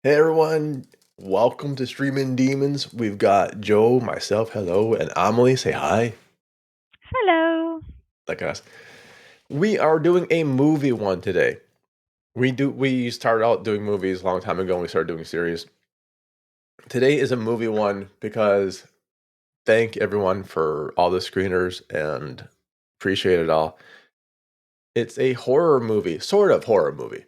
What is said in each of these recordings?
Hey everyone, welcome to Streamin Demons. We've got Joe, myself, hello, and Amelie. Say hi. Hello. Like us. We are doing a movie one today. We started out doing movies a long time ago and we started doing series. Today is a movie one because thank everyone for all the screeners and appreciate it all. It's a horror movie, sort of horror movie.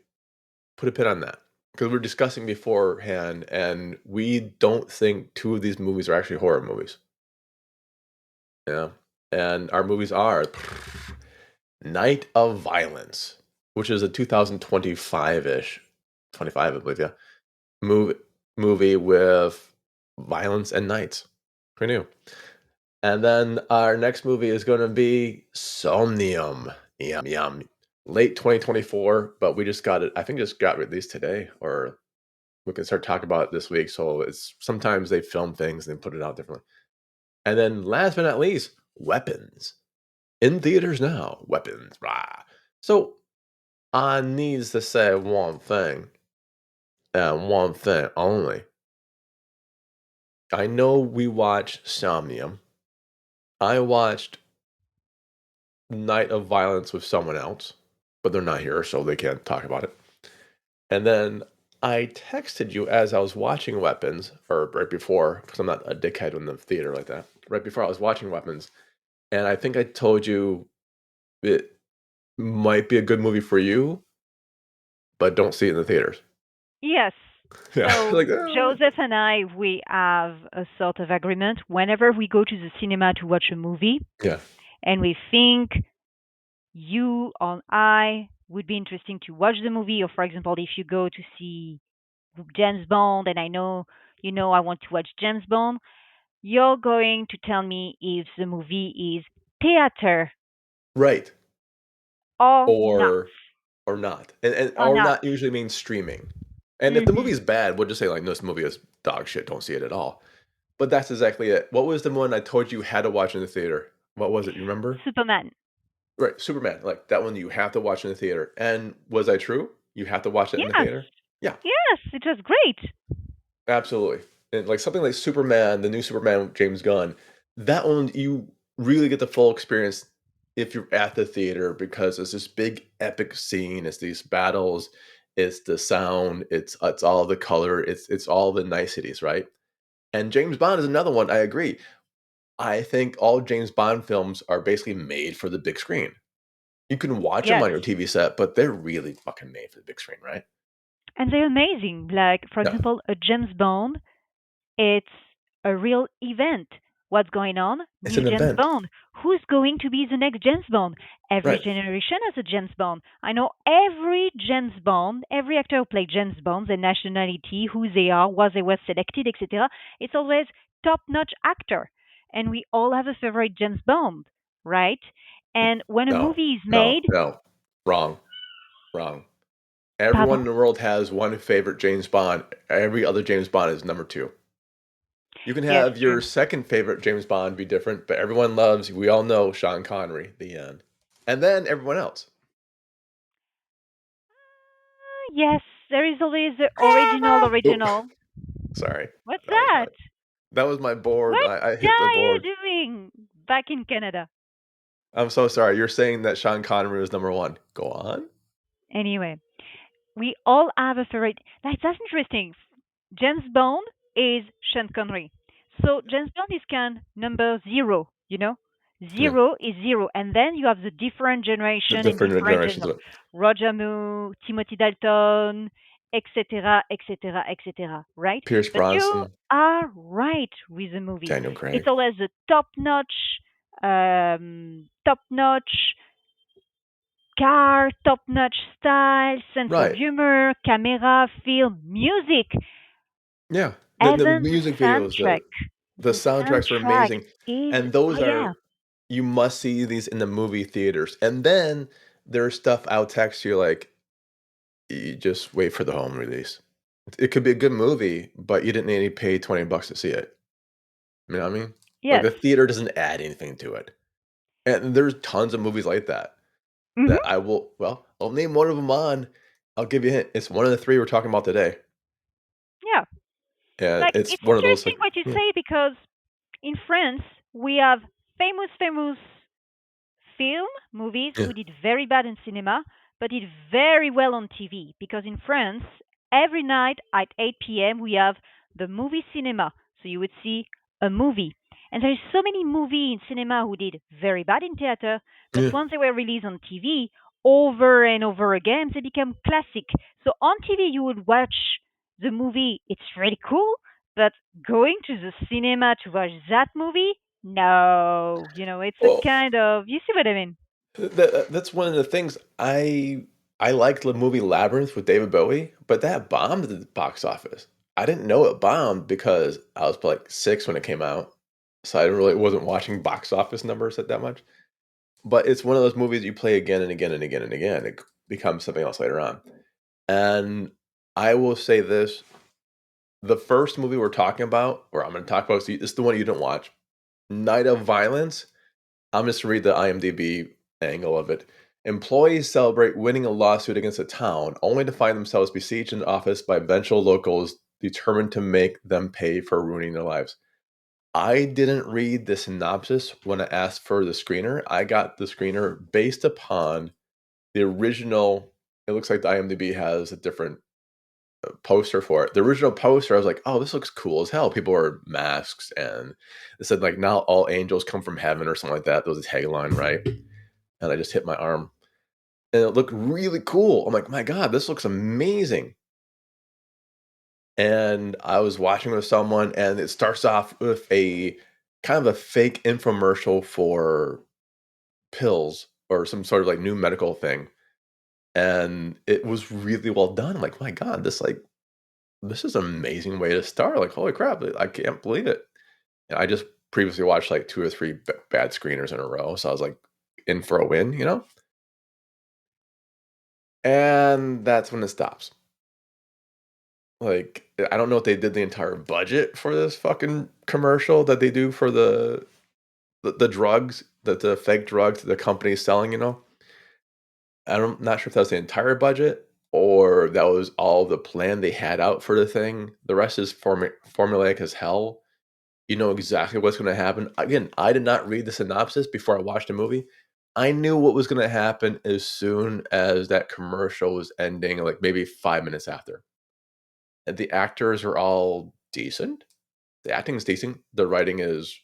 Put a pin on that. Because we are discussing beforehand and we don't think two of these movies are actually horror movies. Yeah. And our movies are Night of Violence, which is a 2025-ish, 25, I believe, yeah, movie movie with violence and knights. Pretty new. And then our next movie is going to be Somnium. Yum yum. Late 2024, but we just got it. I think it just got released today, or we can start talking about it this week. So it's sometimes they film things and put it out differently. And then last but not least, Weapons. In theaters now, Weapons. Rah. So I needs to say one thing, and one thing only. I know we watched Somnium. I watched Night of Violence with someone else, but they're not here, so they can't talk about it. And then I texted you as I was watching Weapons, or right before, because I'm not a dickhead in the theater like that. Right before I was watching Weapons, and I think I told you it might be a good movie for you, but don't see it in the theaters. Yes. Yeah, So like Joseph and I, we have a sort of agreement. Whenever we go to the cinema to watch a movie yeah, and we think you or I would be interesting to watch the movie, or for example, if you go to see James Bond and I know I want to watch James Bond, you're going to tell me if the movie is theater right. or not. Or not. And Or or not. not usually means streaming. And if the Mm-hmm. movie's bad, we'll just say like, "No, this movie is dog shit, don't see it at all." But that's exactly it. What was the one I told you had to watch in the theater? What was it, you remember? Superman. Right, Superman, like, that one you have to watch in the theater, and was I true? You have to watch it in the Yes. theater? Yeah, Yes, it was great. absolutely. And, like, something like Superman, the new Superman with James Gunn, that one, you really get the full experience if you're at the theater because it's this big epic scene, it's these battles, it's the sound, it's all the color, it's all the niceties, right? And James Bond is another one, I agree. I think all James Bond films are basically made for the big screen. You can watch them Yes. on your TV set, but they're really fucking made for the big screen, right? And they're amazing. Like, for Yeah, example, a James Bond, it's a real event. What's going on? it's New an James event, Bond. Who's going to be the next James Bond? Every right? generation has a James Bond. I know every James Bond, every actor who played James Bond, their nationality, who they are, why they were selected, etc. It's always top-notch actor. And we all have a favorite James Bond, right? And when a No, movie is no, made, no, wrong, wrong. Everyone pardon? in the world has one favorite James Bond. Every other James Bond is number two. You can Yes, have your true. second favorite James Bond be different, but everyone loves, we all know Sean Connery, the end. And then everyone else. Yes, there is always the original Oop, original. sorry. What's That was that? my that was my board. What I hit the are you board. doing back in Canada? I'm so sorry. You're saying that Sean Connery was number one. Go on. Anyway, we all have a favorite. Like, that's interesting. James Bond is Sean Connery. So James Bond is kind of number zero, you know? Yeah. Zero is zero. And then you have the different The generation and different different generations genre. of it. Roger Moore, Timothy Dalton, etc., etc., etc., right? Pierce But you Bronson, are right with the movie. Daniel It's Craig. always a top-notch car, top-notch style, sense of Right. humor, camera, film, music, Yeah. The even the music videos, soundtrack. the The soundtracks are soundtrack amazing, is, and oh those yeah, are you must see these in the movie theaters. And then there's stuff I'll text you like, you just wait for the home release. It could be a good movie, but you didn't need to pay $20 to see it. You know what I mean? Like yes. the theater doesn't add anything to it. And there's tons of movies like that Hmm. that I will, well, I'll name one of them on. I'll give you a hint. It's one of the three we're talking about today. And Like it's it's one of those interesting like, what you yeah, say because in France we have famous film movies yeah, who did very bad in cinema but did very well on TV because in France every night at 8 p.m. we have the movie cinema. So you would see a movie. And there's so many movies in cinema who did very bad in theater, but yeah. once they were released on TV over and over again, they become classic. So on TV you would watch the movie, it's really cool, but going to the cinema to watch that movie, no, it's a Well, kind of, you see what I mean? that's one of the things I liked the movie Labyrinth with David Bowie, but that bombed at the box office. I didn't know it bombed because I was like 6 when it came out, so I really wasn't watching box office numbers at that much. But it's one of those movies you play again and again and again and again. It becomes something else later on. And I will say this: the first movie we're talking about, or I'm going to talk about, is the one you didn't watch, Night of Violence. I'm just to read the IMDb angle of it. Employees celebrate winning a lawsuit against a town, only to find themselves besieged in the office by vengeful locals determined to make them pay for ruining their lives. I didn't read the synopsis when I asked for the screener. I got the screener based upon the original. It looks like the IMDb has a different poster for it. The original poster, I was like, "Oh, this looks cool as hell." People wear masks, and it said like, "Now all angels come from heaven" or something like that. That was a tagline, right? And I just hit my arm, and it looked really cool. I'm like, "My God, this looks amazing!" And I was watching with someone, and it starts off with a kind of a fake infomercial for pills or some sort of like new medical thing, and it was really well done. I'm like, "My God, this is an amazing way to start." Like, holy crap, I can't believe it. And I just previously watched like 2 or 3 bad screeners in a row, so I was like in for a win, you know? And that's when it stops. Like, I don't know if they did the entire budget for this fucking commercial that they do for the drugs, the fake drugs that the company's selling, you know? I'm not sure if that's the entire budget or that was all the plan they had out for the thing. The rest is formulaic as hell. You know exactly what's gonna happen. Again, I did not read the synopsis before I watched the movie. I knew what was gonna happen as soon as that commercial was ending, like, maybe 5 minutes after. And the actors are all decent. The acting is decent. The writing is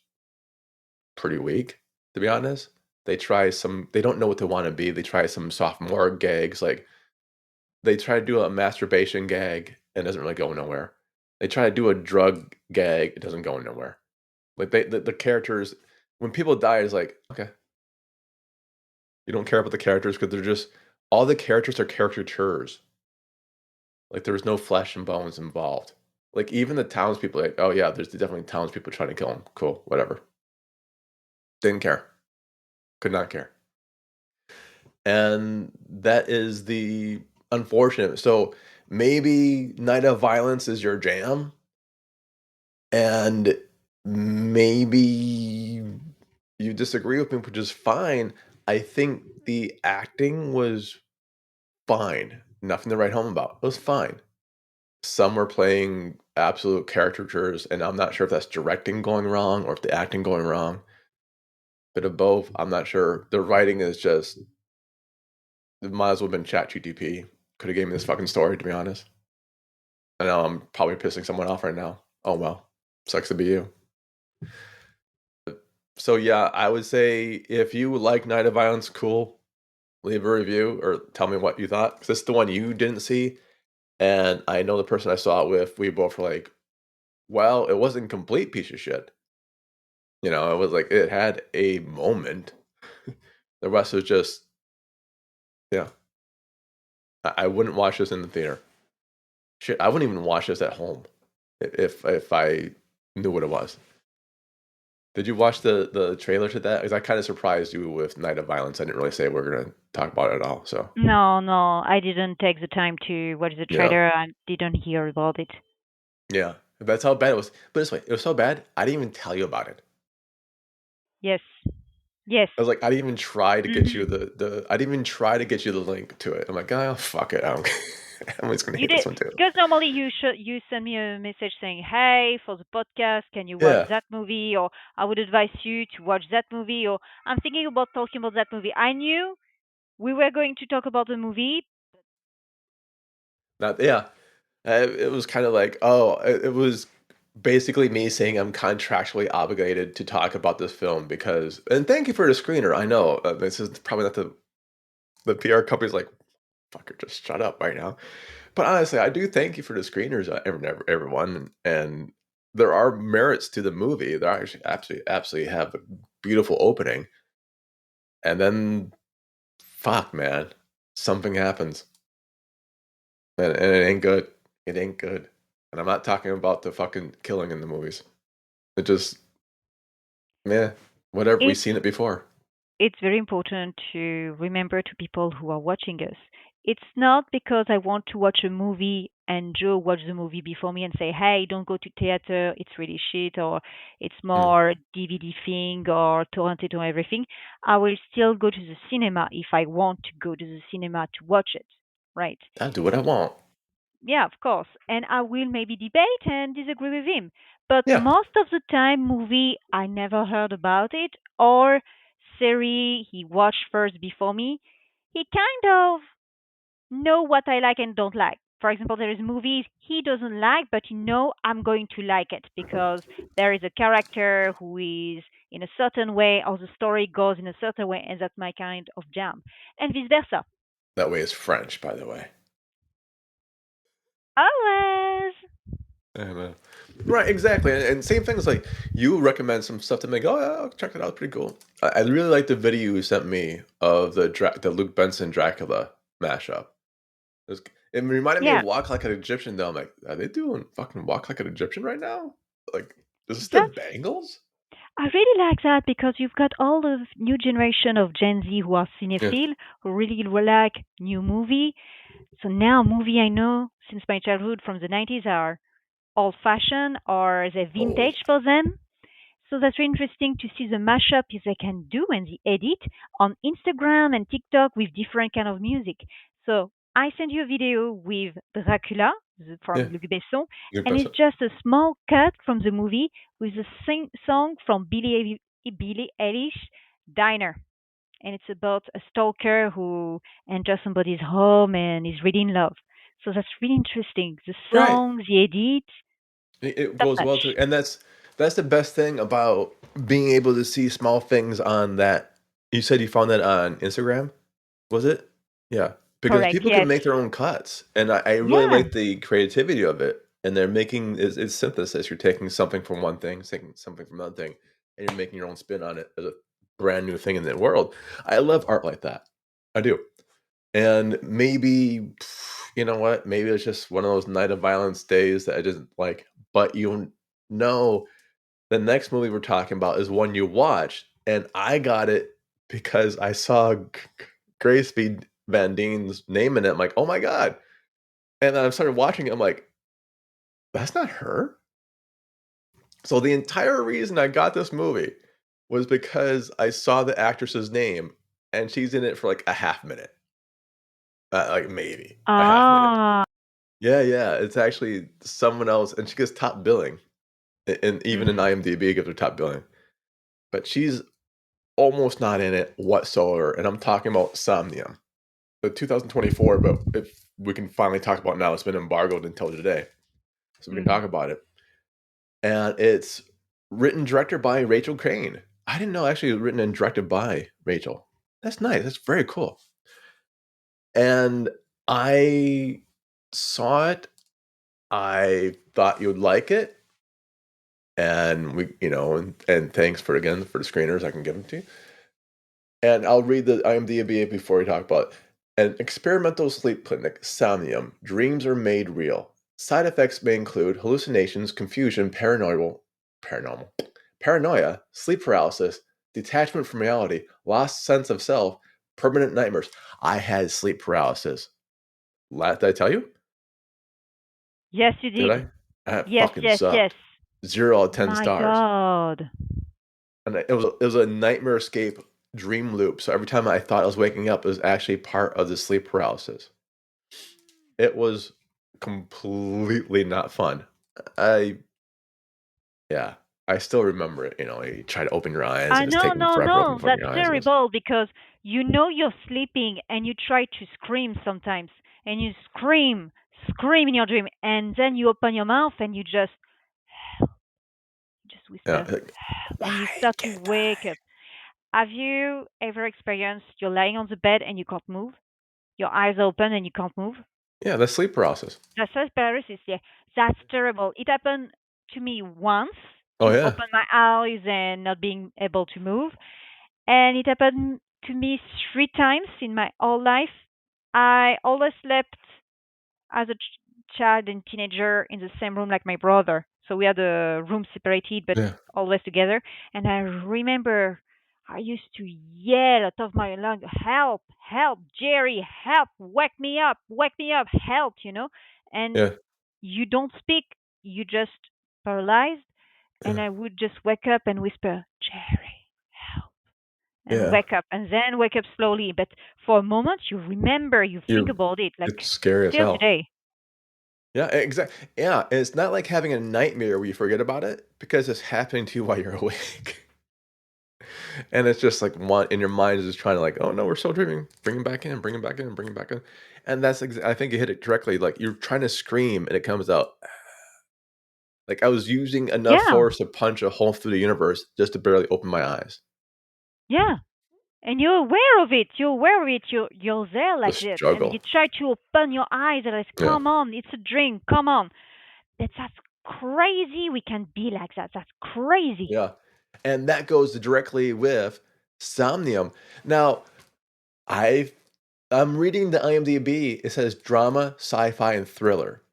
pretty weak, to be honest. They don't know what they wanna be. They try some sophomore gags, like, they try to do a masturbation gag, and it doesn't really go nowhere. They try to do a drug gag, it doesn't go nowhere. Like the characters, when people die, it's like, okay, you don't care about the characters because they're just all the characters are caricatures. Like there was no flesh and bones involved. Like even the townspeople, like, oh yeah, there's definitely townspeople trying to kill him. Cool, whatever. Didn't care. Could not care. And that is the unfortunate. So maybe Night of Violence is your jam, and maybe you disagree with me, which is fine. I think the acting was fine. Nothing to write home about. It was fine. Some were playing absolute caricatures, and I'm not sure if that's directing going wrong or if the acting going wrong. Bit of both. I'm not sure. The writing is just it might as well have been Chat GTP. Could have gave me this fucking story, to be honest. I know I'm probably pissing someone off right now. Oh well. Sucks to be you. So yeah, I would say if you like Night of Violence, cool. Leave a review or tell me what you thought. 'Cause this is the one you didn't see. And I know the person I saw it with, we both were like, well, it wasn't a complete piece of shit. You know, it was like it had a moment. The rest was just, yeah. I wouldn't watch this in the theater. Shit, I wouldn't even watch this at home if I knew what it was. Did you watch the trailer to that? Because I kind of surprised you with Night of Violence. I didn't really say we're gonna talk about it at all. So No, no, I didn't take the time to watch the yeah, trailer. I didn't hear about it. yeah. That's how bad it was. But this way, it was so bad. I didn't even tell you about it. Yes, yes. I was like, I didn't even try to get you Hmm. I didn't even try to get you the link to it. I'm like, oh fuck it, I don't care. Emily's gonna You hate did this one too. because normally you send me a message saying, "Hey, for the podcast, can you watch Yeah. that movie?" Or I would advise you to watch that movie. Or I'm thinking about talking about that movie. I knew we were going to talk about the movie. Not yeah. It was kind of like, oh, it was basically me saying I'm contractually obligated to talk about this film because, and thank you for the screener. I know this is probably not the PR company's like, fucker, just shut up right now. But honestly, I do thank you for the screeners, everyone. And there are merits to the movie. They actually absolutely have a beautiful opening. And then, fuck, man, something happens. And it ain't good. It ain't good. And I'm not talking about the fucking killing in the movies. It just, yeah, whatever. We've It's seen it before. it's very important to remember to people who are watching us. It's not because I want to watch a movie and Joe watch the movie before me and say, "Hey, don't go to theater. It's really shit," or "It's Mm. more DVD thing or torrented or everything." I will still go to the cinema if I want to go to the cinema to watch it, right? I'll do what I want. Yeah, of course. And I will maybe debate and disagree with him. But Yeah. most of the time, movie, I never heard about it, or series he watched first before me. He kind of know what I like and don't like. For example, there is movies he doesn't like, but you know I'm going to like it because there is a character who is in a certain way, or the story goes in a certain way, and that's my kind of jam, and vice versa. That way is French, by the way. Always. And, right, exactly. And same things like you recommend some stuff to make. Oh, yeah, I'll check it out. Pretty cool. I really like the video you sent me of the Luke Benson Dracula mashup. It reminded me of Yeah, Walk Like an Egyptian, though. I'm like, are they doing fucking Walk Like an Egyptian right now? Like, is this the that's Bangles? I really like that because you've got all the new generation of Gen Z who are Yeah. cinephile, who really like new movie. So now movie I know since my childhood from the 90s are old fashioned or they're Old. vintage for them. So that's really interesting to see the mashup they can do and the edit on Instagram and TikTok with different kind of music. So I sent you a video with Dracula from Yeah. Luc Besson, Luke and it's Benson. just a small cut from the movie with a song from Billie Eilish, Diner. And it's about a stalker who enters somebody's home and is really in love. So that's really interesting. The Right. song, the edit, It top goes well notch. to, and that's the best thing about being able to see small things on that. You said you found that on Instagram, was it? Yeah, because Correct, people can yes. make their own cuts, and I really Yeah, like the creativity of it. And they're making it's synthesis. You're taking something from one thing, taking something from another thing, and you're making your own spin on it as a brand new thing in the world. I love art like that. I do. And maybe, you know what? Maybe it's just one of those night of violence days that I didn't like. But you know, the next movie we're talking about is one you watched, and I got it because I saw Grace Van Dien's name in it. I'm like, oh my god! And then I started watching it. I'm like, that's not her. So the entire reason I got this movie was because I saw the actress's name, and she's in it for like a half minute, like maybe a half minute. ah, Yeah, yeah, it's actually someone else, and she gets top billing, and even in mhm, IMDb, gives her top billing, but she's almost not in it whatsoever, and I'm talking about Somnium, the 2024, but if we can finally talk about it now, it's been embargoed until today, so we can mhm. talk about it, and it's written directed by Rachel Crane. I didn't know actually it was written and directed by Rachel. That's nice, that's very cool, and I saw it, I thought you'd like it, and and thanks for again for the screeners. I can give them to you, and I'll read the IMDb before we talk about it. An experimental sleep clinic, Somnium. Dreams are made real. Side effects may include hallucinations, confusion, paranormal, paranoia, sleep paralysis, detachment from reality, lost sense of self, permanent nightmares. I had sleep paralysis. Did I tell you? Yes, you Did did. I? That Yes, fucking yes, yes. sucked. 0 out of 10 My stars. God. And it was a nightmare escape dream loop. So every time I thought I was waking up, it was actually part of the sleep paralysis. It was completely not fun. I yeah, I still remember it, you try to open your eyes, and it's No, taking no, forever to no. open That's your eyes, and it's terrible because you know you're sleeping and you try to scream sometimes and you scream in your dream and then you open your mouth and you just yeah, whisper like, and you "Why start to can't wake I?" up. Have you ever experienced you're lying on the bed and you can't move? Your eyes are open and you can't move? Yeah, the sleep paralysis. That's paralysis, yeah. That's terrible. It happened to me once Oh, to yeah. open my eyes and not being able to move. And it happened to me three times in my whole life. I always slept as a child and teenager in the same room like my brother. So we had a room separated but Yeah, always together. And I remember I used to yell out of my lungs, "Help! Help! Jerry! Help! Wake me up! Wake me up! Help!" And yeah, you don't speak, you just paralyzed. And yeah, I would just wake up and whisper, "Jerry, help!" and yeah. wake up and then wake up slowly. But for a moment, you remember, you think You about it, like It's scary as still hell. today. Yeah, exactly. Yeah, and it's not like having a nightmare where you forget about it because it's happening to you while you're awake. And it's just like one and your mind is just trying to like, "Oh, no, we're still dreaming. Bring him back in, bring him back in, bring him back in." And I think you hit it directly, like, you're trying to scream and it comes out. Like, I was using enough Yeah, force to punch a hole through the universe just to barely open my eyes. yeah. And you're aware of it. You're aware of it. You're there The like that, and you struggle. try to open your eyes and like, Yeah, come on, it's a dream. Come on. That's crazy. We can be like that. That's crazy. yeah. And that goes directly with Somnium. Now, I I'm reading the IMDb. It says drama, sci-fi, and thriller.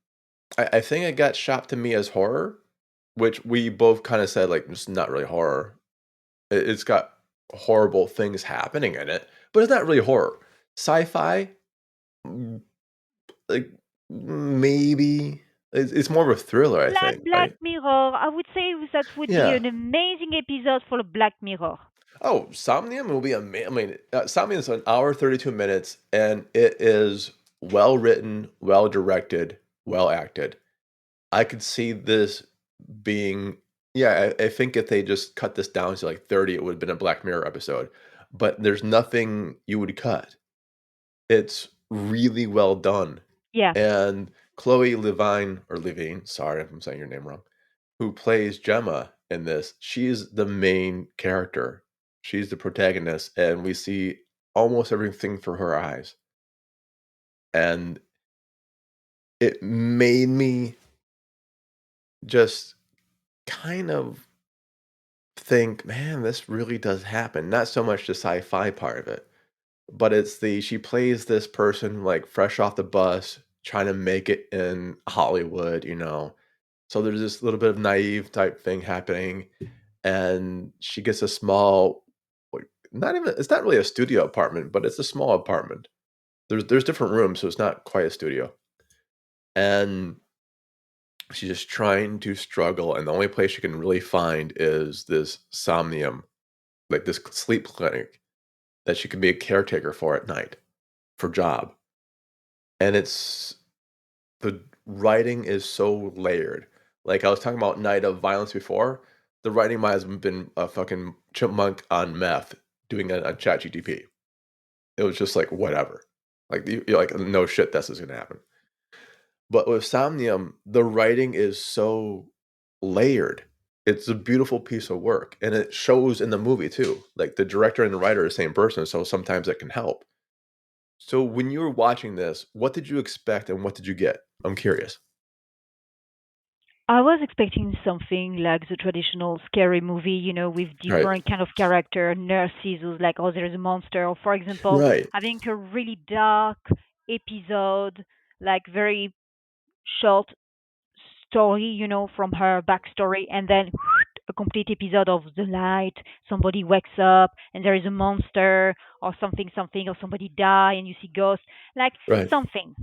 I think it got shopped to me as horror, which we both kind of said like it's not really horror. It's got horrible things happening in it, but it's not really horror. Sci-fi, mm, like maybe it's more of a thriller, I Like think, Black right? Mirror, I would say that would be Yeah. an amazing episode for Black Mirror. Oh, Somnium will be I mean, Somnium is an hour 32 minutes, and it is well written, well directed, well acted. I could see this being yeah, I think if they just cut this down to, like, 30, it would've been a Black Mirror episode, but there's nothing you would cut. It's really well done, Yeah, and Chloe Levine or Levine, sorry if I'm saying your name wrong, who plays Gemma in this, she's the main character. She's the protagonist, and we see almost everything through her eyes, and it made me just kind of think, "Man, this really does happen." Not so much the sci-fi part of it, but it's the she plays this person, like, fresh off the bus, trying to make it in Hollywood. So there's this little bit of naive type thing happening, and she gets a small like, not even it's not really a studio apartment, but it's a small apartment. There's different rooms, so it's not quite a studio, and she's just trying to struggle, and the only place she can really find is this Somnium, like, this sleep clinic that she can be a caretaker for at night, for job, and the writing is so layered. Like, I was talking about Night of Violence before, the writing might have been a fucking chipmunk on meth doing it on ChatGPT. It was just like, whatever. Like, you're like, "No shit, this is gonna happen." But with Somnium, the writing is so layered. It's a beautiful piece of work, and it shows in the movie too. Like, the director and the writer are the same person, so sometimes it can help. So when you were watching this, what did you expect and what did you get? I'm curious. I was expecting something like the traditional scary movie, with Right. different kind of character, nurses who's like, oh, there's a monster, or for example, Right. having a really dark episode, like very short story, from her backstory, and then a complete episode of the light. Somebody wakes up and there is a monster, or something, or somebody die and you see ghosts, like Right. something.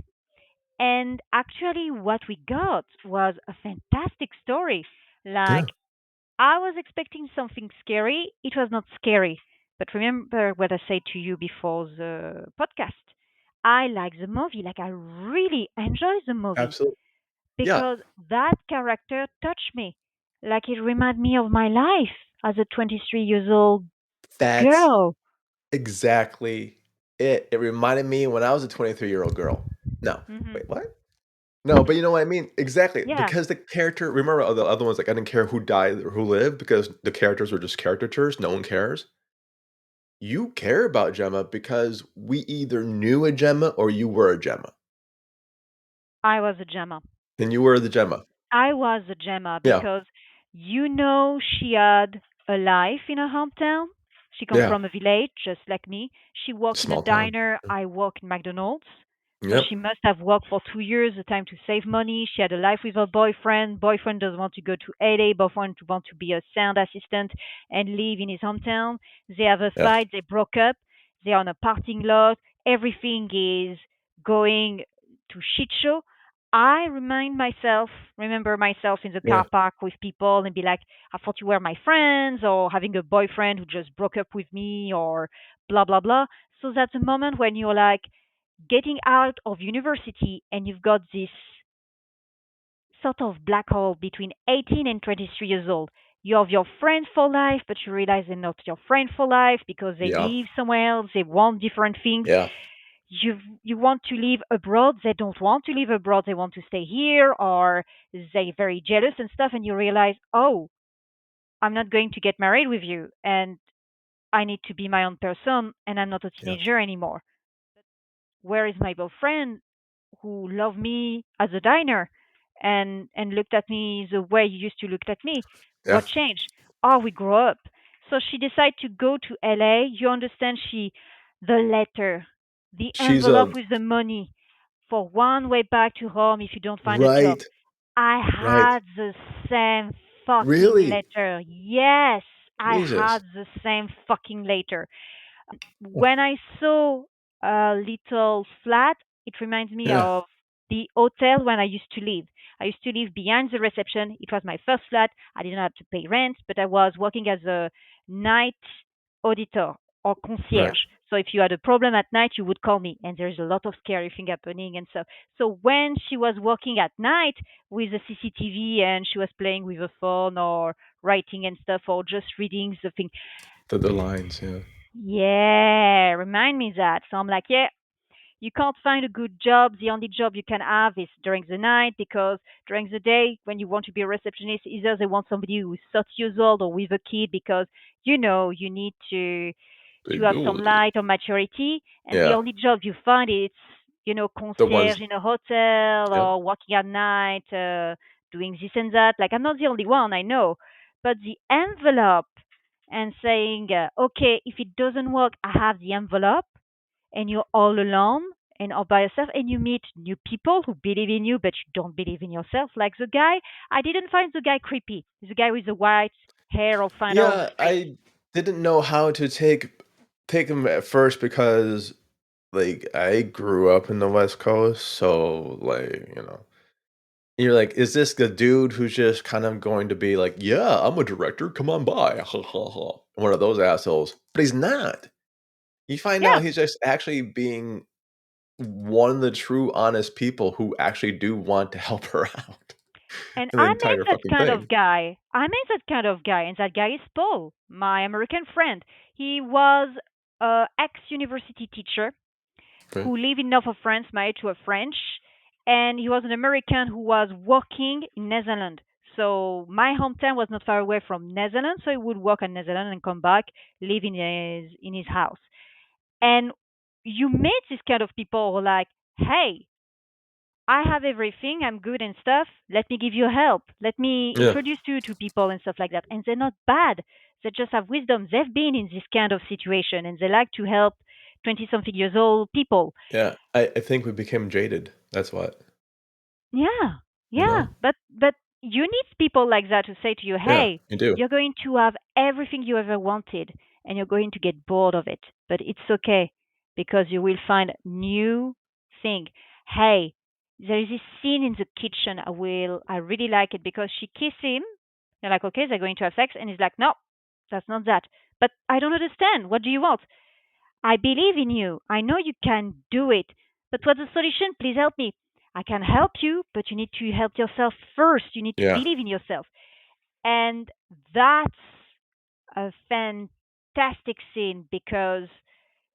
And actually, what we got was a fantastic story. Yeah. Like, I was expecting something scary. It was not scary. But remember what I said to you before the podcast. I like the movie. Like I really enjoy the movie Absolutely. Yeah, because that character touched me. Like it reminded me of my life as a 23 years old that's girl. exactly it. It reminded me when I was a 23-year-old girl. No, Hmm. wait, what? No, but you know what I mean? Exactly, Yeah, because the character remember the other ones, like, I didn't care who died or who lived because the characters were just caricatures, no one cares. You care about Gemma because we either knew a Gemma or you were a Gemma, I was a Gemma. and you were the Gemma. I was a Gemma Yeah, because she had a life in her hometown. She come yeah, from a village just like me. She worked in a small town. diner. I work in McDonald's. So Yep, she must have worked for 2 years, the time to save money. She had a life with her boyfriend. Boyfriend doesn't want to go to LA. Boyfriend want to be a sound assistant and live in his hometown. They have a yeah, fight. They broke up. They're on a parking lot. Everything is going to shit show. I remember myself in the car yeah, park with people and be like, I thought you were my friends, or having a boyfriend who just broke up with me, or blah, blah, blah. So that's a moment when you're like getting out of university and you've got this sort of black hole between 18 and 23 years old. You have your friends for life, but you realize they're not your friend for life because they yeah, live somewhere else, they want different things. yeah, You want to live abroad, they don't want to live abroad, they want to stay here, or they're very jealous and stuff, and you realize, oh, I'm not going to get married with you, and I need to be my own person, and I'm not a yeah, teenager anymore. Where is my boyfriend who loved me as a diner and looked at me the way you used to look at me? yeah. What changed? Oh, we grew up. So she decided to go to LA. You understand? The letter, the She's a envelope with the money for one way back to home if you don't find a job. right, I right. had the same fucking Really? letter. Yes, I Jesus. had the same fucking letter. When I saw a little flat, it reminds me Yeah, of the hotel when I used to live. I used to live behind the reception. It was my first flat. I didn't have to pay rent, but I was working as a night auditor or right. concierge. So if you had a problem at night, you would call me, and there's a lot of scary thing happening and stuff. So when she was working at night with the CCTV and she was playing with a phone or writing and stuff or just reading the thing, The lines, yeah. yeah, remind me that. So I'm like, yeah, you can't find a good job. The only job you can have is during the night because during the day, when you want to be a receptionist, either they want somebody who's 30 years old or with a kid because you need to have some Stability. light or maturity. And the Yeah, only job you find is the concierge ones in a hotel yep. or working at night, doing this and that. Like I'm not the only one, I know, but the envelope and saying, okay, if it doesn't work, I have the envelope, and you're all alone and all by yourself, and you meet new people who believe in you, but you don't believe in yourself. Like the guy, I didn't find the guy creepy. The guy with the white hair or find all Yeah, straight. I didn't know how to take them at first because, like, I grew up in the West Coast, so, like, you're like, "Is this the dude who's just kind of going to be like, 'Yeah, I'm a director, come on by, ha, ha, ha.'" One of those assholes, but he's not. You find Yeah, out he's just actually being one of the true honest people who actually do want to help her out and in the I met entire that fucking kind of thing. guy. And that guy is Paul, my American friend. He was a ex-university teacher Okay. who lived in north of France, married to a French, and he was an American who was working in Netherlands. So my hometown was not far away from Netherlands, so he would work in Netherlands and come back, live in his house. And you meet these kind of people who are like, hey, I have everything, I'm good and stuff. Let me give you help. Let me Yeah. introduce you to people and stuff like that. And they're not bad. They just have wisdom. They've been in this kind of situation and they like to help 20 something years old people. Yeah, I think we became jaded, that's what, Yeah, you yeah, know? but you need people like that to say to you, Yeah, "Hey, you do. you're going to have everything you ever wanted, and you're going to get bored of it, but it's okay because you will find new thing." Hey, there is this scene in the kitchen. I really like it because she kisses him. You're like, okay, they're going to have sex, and he's like, no, that's not that. But I don't understand. What do you want? I believe in you. I know you can do it. But what's the solution? Please help me. I can help you, but you need to help yourself first. You need to Yeah. believe in yourself. And that's a fantastic scene because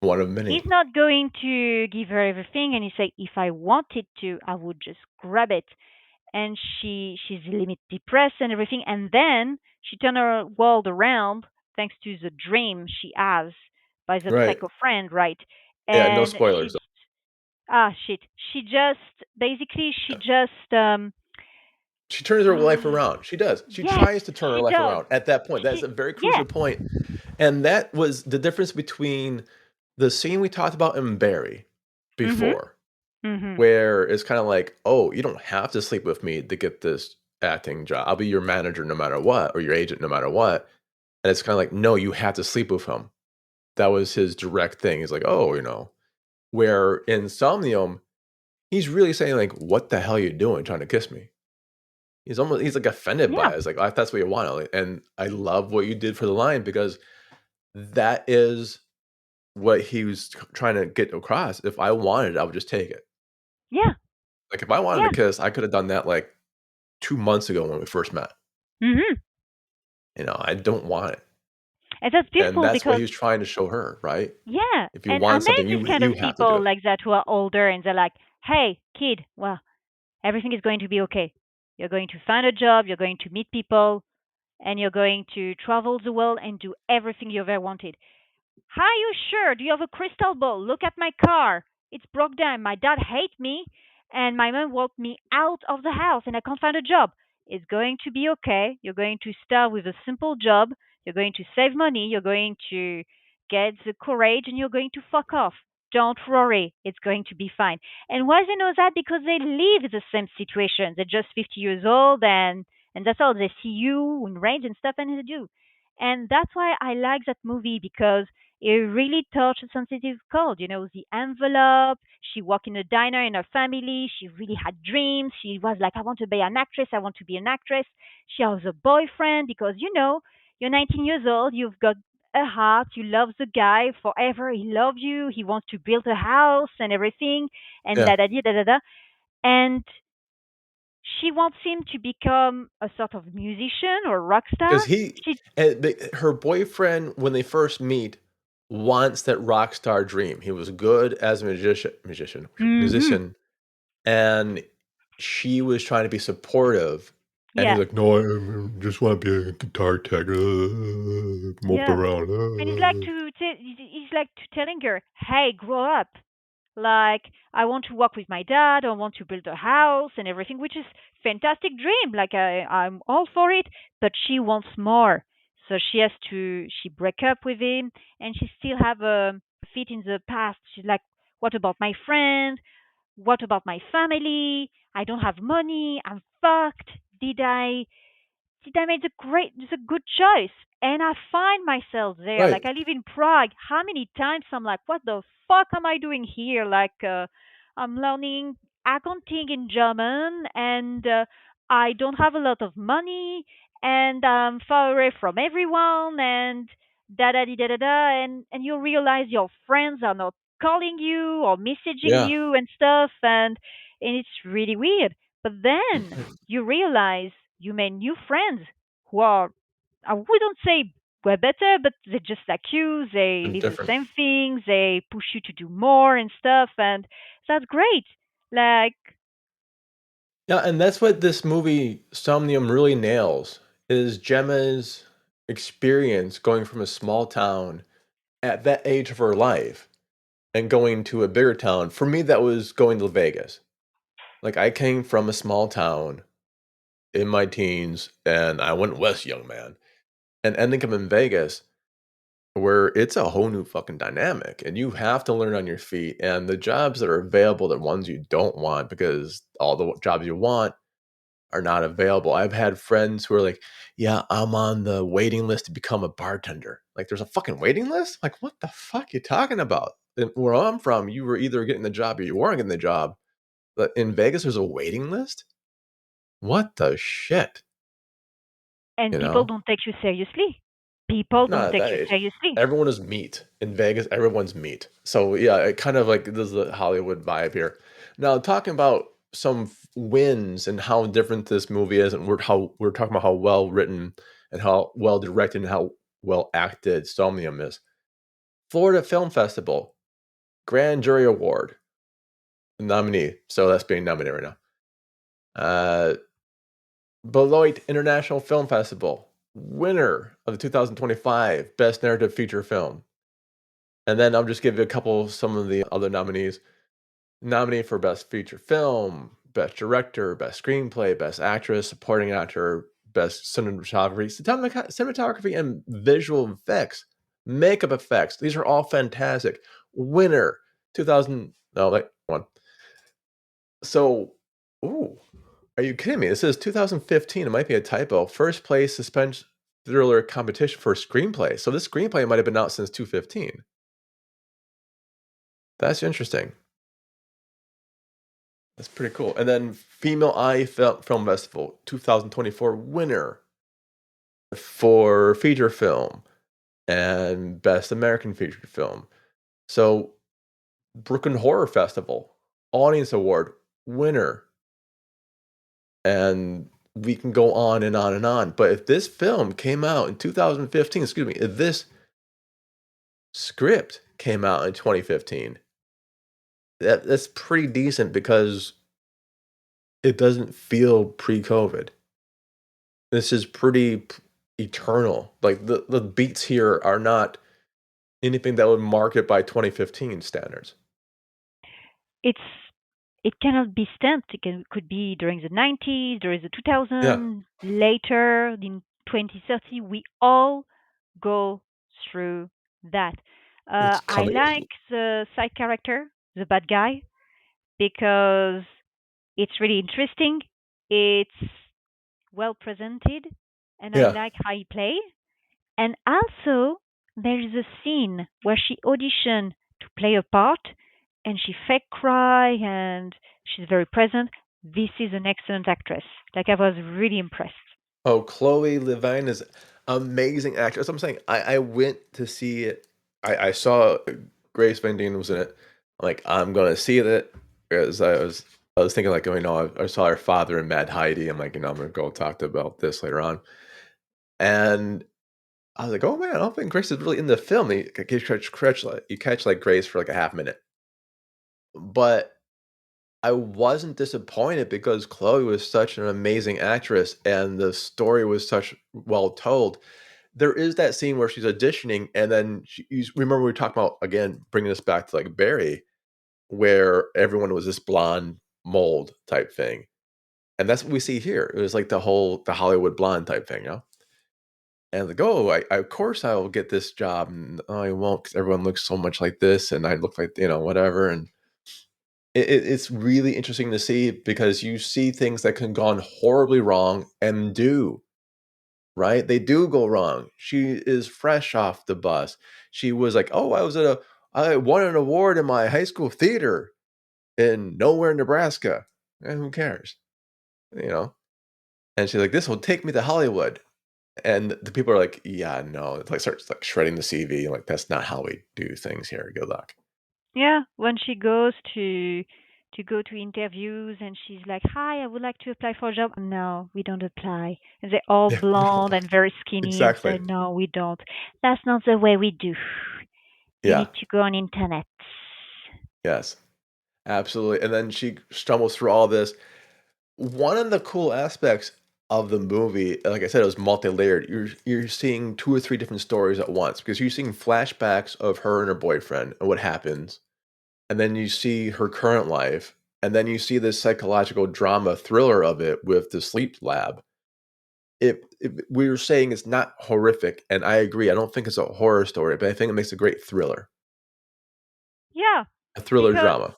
One of he's many. not going to give her everything and he say if I wanted to I would just grab it. And she's a little bit depressed and everything, and then she turned her world around thanks to the dream she has by the Right. psycho friend, right? Yeah, no And spoilers though. shit, she just basically she just She turns her life ah around. She does. She yes, tries to turn her she life does. around at that point. That's She a very yeah. crucial point. And that was the difference between the scene we talked about in Barry Mhm. before, Mhm. where it's kind of like, oh, you don't have to sleep with me to get this acting job. I'll be your manager no matter what, or your agent no matter what. And it's kind of like, no, you have to sleep with him. That was his direct thing. He's like, oh, where in Somnium, he's really saying like, what the hell are you doing trying to kiss me? He's like offended by Yeah. it. It's like, "Oh, if that's what you want." Like, and I love what you did for the line because that is what he was trying to get across. If I wanted it, I would just take it. Yeah. Like if I wanted to Yeah. kiss, I could have done that like 2 months ago when we first met. Mhm. I don't want it. And that's And beautiful that's what because he was trying to show her, right? yeah, If you and I want met something, this kind you of have to do people it. like that who are older and they're like, "Hey, kid, well, everything is going to be okay. You're going to find a job, you're going to meet people, and you're going to travel the world and do everything you've ever wanted. Are you sure? Do you have a crystal ball? Look at my car. It's broke down. My dad hates me, and my mom walked me out of the house, and I can't find a job. It's going to be okay. You're going to start with a simple job. You're going to save money. You're going to get the courage, and you're going to fuck off. Don't worry. It's going to be fine. And why they know that? Because they live the same situation. They're just 50 years old, and that's all. They see you in range and stuff, and they do. And that's why I like that movie because it really touched a sensitive chord. You know, the envelope. She worked in a diner in her family. She really had dreams. She was like, I want to be an actress. I want to be an actress. She has a boyfriend because, you're 19 years old. You've got a heart. You love the guy forever. He loves you. He wants to build a house and everything. And Yeah. da da da da da. And she wants him to become a sort of musician or rock star. Because he She, and her boyfriend, when they first meet, wants that rock star dream. He was good as a mm-hmm. musician, and she was trying to be supportive, and he's Yeah, like, "No, I just wanna be a guitar tech, mope yeah. around, And he's like to telling her, "Hey, grow up. Like I want to work with my dad. I want to build a house and everything," which is fantastic dream. Like I'm all for it, but she wants more. So she break up with him, and she still have a feet in the past. She's like, "What about my friend? What about my family? I don't have money. I'm fucked. Did I make the good choice?" And I find myself there. Right. Like I live in Prague. How many times I'm like, what the fuck am I doing here? Like I'm learning accounting in German, and I don't have a lot of money, and I'm far away from everyone, and da da da da da. And you realize your friends are not calling you or messaging Yeah. you and stuff, and it's really weird. But then you realize you made new friends who are, I wouldn't say we're better, but they're just like you. They And live the different. same things. They push you to do more and stuff. And that's great. Like, Yeah, and that's what this movie, Somnium, really nails, is Gemma's experience going from a small town at that age of her life and going to a bigger town. For me, that was going to Vegas. Like, I came from a small town in my teens, and I went west, young man, and ending up in Vegas, where it's a whole new fucking dynamic, and you have to learn on your feet. And the jobs that are available, the ones you don't want, because all the jobs you want are not available. I've had friends who are like, "Yeah, I'm on the waiting list to become a bartender." Like, there's a fucking waiting list? Like, what the fuck you talking about? And where I'm from, you were either getting the job or you weren't getting the job. But in Vegas, there's a waiting list? What the shit? and You people know? don't take you seriously. People Not don't at take that you age. seriously. Everyone is meat. In Vegas, everyone's meat. So yeah, it kind of like this is the Hollywood vibe here. Now talking about some wins and how different this movie is, and we're talking about how well written and how well directed and how well acted Somnium is. Florida Film Festival Grand Jury Award nominee. So that's being nominated right now. Uh, Beloit International Film Festival winner of the 2025 Best Narrative Feature Film. And then I'll just give you a couple some of the other nominees. Nominee for Best Feature Film, Best Director, Best Screenplay, Best Actress, Supporting Actor, Best Cinematography, and Visual Effects, Makeup Effects. These are all fantastic. Winner, 2000. No, wait, one. So, ooh, are you kidding me? This is 2015. It might be a typo. First place suspense thriller competition for screenplay. So this screenplay might have been out since 2015. That's interesting. That's pretty cool. And then Female Eye Film Festival 2024 winner for feature film and Best American Feature Film. So Brooklyn Horror Festival Audience Award winner. And we can go on and on and on. But if this film came out in 2015, excuse me, if this script came out in 2015, that's pretty decent because it doesn't feel pre-COVID. This is pretty eternal. Like the beats here are not anything that would mark it by 2015 standards. It's it cannot be stamped. Could be during the 90s, during the Yeah, 2000s, later in 2030. We all go through that. it's I coming. like the side character, the bad guy, because it's really interesting. It's well presented, and I Yeah. like how he plays. And also, there is a scene where she auditioned to play a part and she fake cry and she's very present. This is an excellent actress. Like, I was really impressed. Oh, Chloe Levine is amazing actress. I'm saying I went to see it. I saw Grace Van Dien was in it. I'm like, I'm gonna see it because I was thinking like, oh, I saw her father in Mad Heidi. I'm like, I'm gonna go talk to about this later on. And I was like, oh man, I don't think Grace is really in the film. You catch like Grace for like a half minute, but I wasn't disappointed because Chloe was such an amazing actress and the story was such well told. There is that scene where she's auditioning and then you remember we talked about again bringing this back to like Barry, where everyone was this blonde mold type thing, and that's what we see here. It was like the Hollywood blonde type thing, you know. And like, oh, of course I will get this job, and oh, I won't because everyone looks so much like this, and I look like whatever, and it's really interesting to see because you see things that can gone horribly wrong and do, right? They do go wrong. She is fresh off the bus. She was like, "Oh, I won an award in my high school theater in nowhere, Nebraska." And who cares? You know? And she's like, "This will take me to Hollywood." And the people are like, "Yeah, no." It's like starts like shredding the CV, like that's not how we do things here. Good luck. Yeah, when she goes to go to interviews and she's like, "Hi, I would like to apply for a job." No, we don't apply. And they're all Yeah, blonde and very skinny and say, exactly. "No, we don't. That's not the way we do. You Yeah. need to go on internet." Yes. Absolutely. And then she stumbles through all this. One of the cool aspects of the movie, like I said, it was multi-layered. You're seeing two or three different stories at once because you're seeing flashbacks of her and her boyfriend and what happens, and then you see her current life, and then you see this psychological drama thriller of it with the sleep lab. We were saying it's not horrific, and I agree. I don't think it's a horror story, but I think it makes a great thriller, Yeah, a thriller because drama.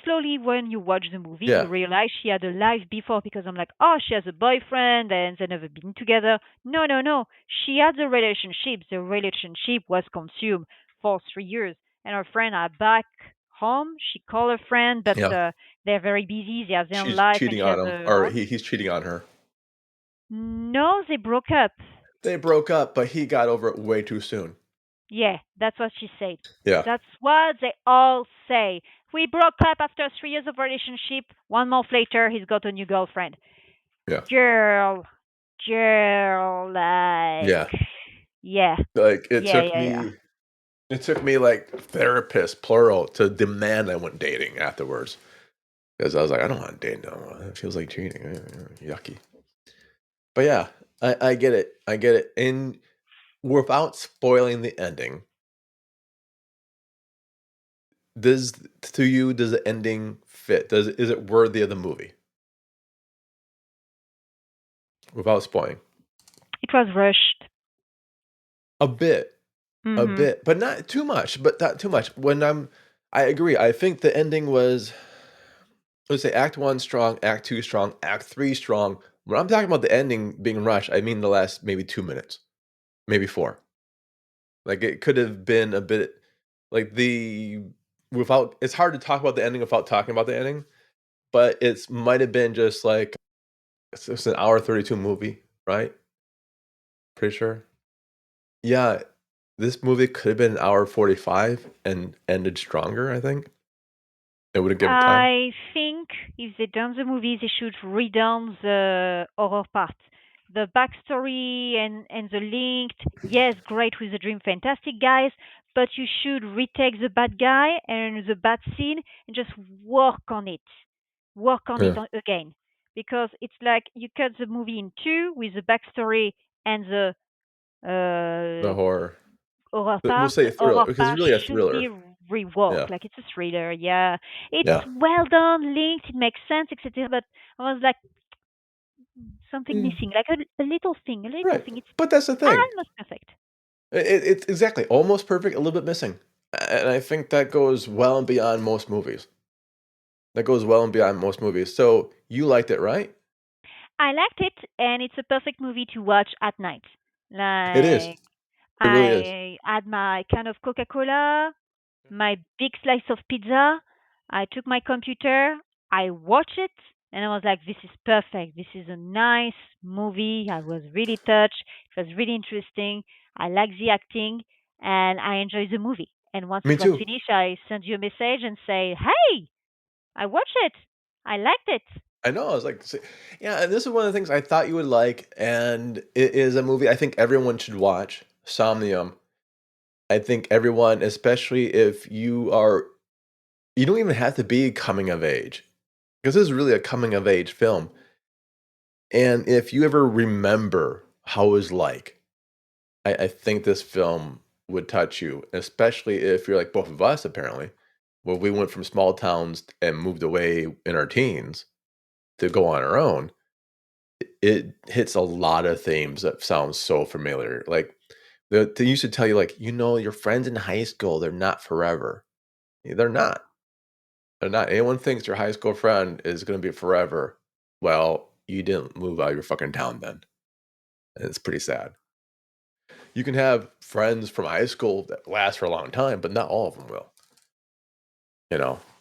slowly, when you watch the movie, you Yeah, realize she had a life before. Because I'm like, oh, she has a boyfriend and they never been together. No, no, no. She had a relationship. The relationship was consumed for 3 years, and her friend are back home. She called her friend, but yeah. they're very busy. They have their own She's life, and cheating she on has him, her or own. he's cheating on her. No, they broke up. They broke up, but he got over it way too soon. Yeah, that's what she said. Yeah, That's what they all say. We broke up after 3 years of relationship. 1 month later, he's got a new girlfriend. yeah, Girl, girl, like, yeah. yeah, Like yeah, yeah, yeah. it took me like therapists plural to demand I went dating afterwards because I was like, I don't want to date no more. It feels like cheating. Yucky. But yeah, I get it. I get it. And without spoiling the ending, does to you does the ending fit? Does is it worthy of the movie? Without spoiling, It was rushed. a bit, Mhm. but not too much. But not too much. I agree. I think the ending was, let's say, Act One strong, Act Two strong, Act Three strong. When I'm talking about the ending being rushed, I mean the last maybe 2 minutes, maybe four. Like it could have been a bit like the without. It's hard to talk about the ending without talking about the ending, but it's might have been just like it's an hour 32 movie, right? Pretty sure. Yeah, this movie could have been an hour 45 and ended stronger, I think. It would have given time. I think if they done the movie, they should redone the horror part. The backstory and the linked, yes, great with the dream, fantastic guys, but you should retake the bad guy and the bad scene and just work on it Yeah, again, because it's like you cut the movie in two with the backstory and the the uh, horror. horror We'll part. say The thriller horror because it's part really a should thriller. be reworked. Yeah, Like it's a thriller. Yeah, it's yeah. well done, linked. It makes sense, etc. But I was like something Mm, missing, like a little thing, a little right. thing. It's But that's the thing. almost perfect. It's exactly almost perfect, a little bit missing, and I think that goes well and beyond most movies. That goes well and beyond most movies. So you liked it, right? I liked it, and it's a perfect movie to watch at night. It is. Like It really is. I had my can of Coca Cola, my big slice of pizza. I took my computer, I watched it, and I was like, this is perfect. This is a nice movie. I was really touched. It was really interesting. I like the acting, and I enjoyed the movie. And once Me it was too. finished, I sent you a message and say, hey, I watched it. I liked it. I know. I was like, yeah, and this is one of the things I thought you would like, and it is a movie I think everyone should watch. Somnium. I think everyone, especially if you don't even have to be coming of age, because this is really a coming of age film. And if you ever remember how it was like, I think this film would touch you, especially if you're like both of us, apparently. Well, we went from small towns and moved away in our teens to go on our own. It hits a lot of themes that sound so familiar. Like they used to tell you, like, your friends in high school, they're not forever. They're not. They're not. Anyone thinks your high school friend is going to be forever. Well, you didn't move out of your fucking town then. And it's pretty sad. You can have friends from high school that last for a long time, but not all of them will.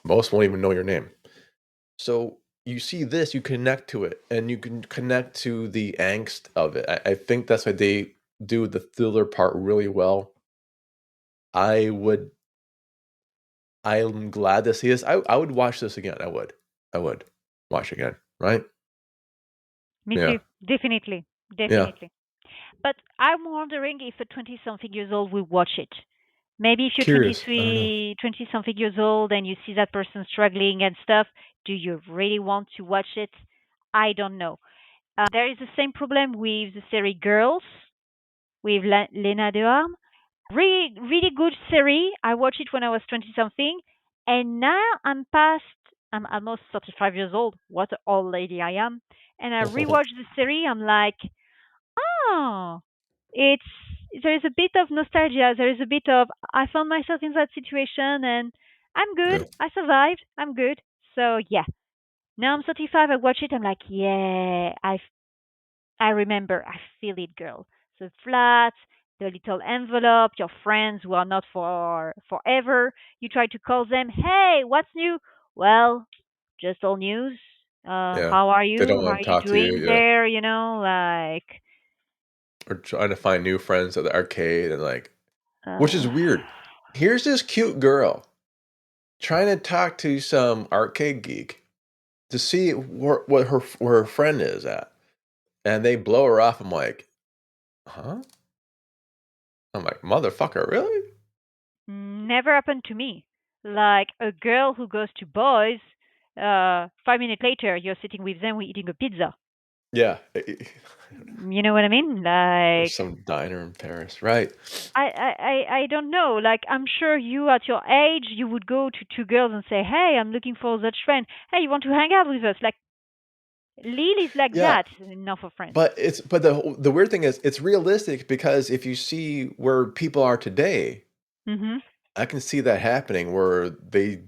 Most won't even know your name. So you see this, you connect to it, and you can connect to the angst of it. I think that's why they do the thriller part really well. I would, I'm glad to see this. I would watch this again. I would watch again. Right? Me Yeah. too. Definitely. Yeah. Definitely. But I'm wondering if a 20 something years old will watch it. Maybe if you're Curious. I don't know. 20 something years old and you see that person struggling and stuff, do you really want to watch it? I don't know. There is the same problem with the series Girls with Lena Dehorn. Really, really good series. I watched it when I was 20 something, and now I'm almost 35 years old. What an old lady I am. And I rewatched the series. I'm like, oh, it's there is a bit of nostalgia. There is a bit of I found myself in that situation, and I'm good. Yeah. I survived. I'm good. So yeah. Now I'm 35. I watch it. I'm like, yeah, I remember. I feel it, girl. The flat, the little envelope, your friends who are not for forever. You try to call them. Hey, what's new? Well, just all news. Yeah. How are They you? don't How are want to you talk to you. doing Yeah. there? You know, like or trying to find new friends at the arcade and like, which is Uh, weird. Here's this cute girl trying to talk to some arcade geek to see where her friend is at, and they blow her off. I'm like, huh? I'm like, motherfucker, really? never happened to me. Like a girl who goes to boys, 5 minutes later, you're sitting with them, we're eating a pizza. Yeah. You know what I mean? Or Like, some diner in Paris, right? I don't know. Like, I'm sure you at your age, you would go to two girls and say, "Hey, I'm looking for such friend. Hey, you want to hang out with us?" Like, Lil is like Yeah, that enough for friends. but the weird thing is it's realistic because if you see where people are today, Mhm. I can see that happening where the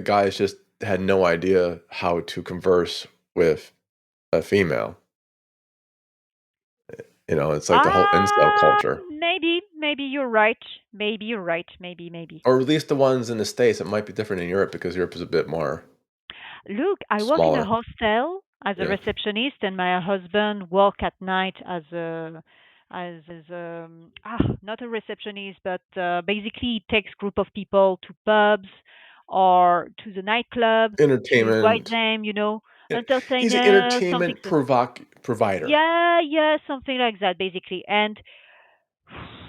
guys just had no idea how to converse with a female. You know, it's like the whole incel culture. Maybe you're right. Maybe you're right. Maybe. Or at least the ones in the States. It might be different in Europe because Europe is a bit more Look, I work in a smaller. hostel as a Yeah. receptionist, and my husband work at night as not a receptionist, but basically he takes group of people to pubs or to the nightclubs to guide Entertainment. them, Yeah. entertain He's an them, something. entertainment provider, Yeah, something like that, basically. And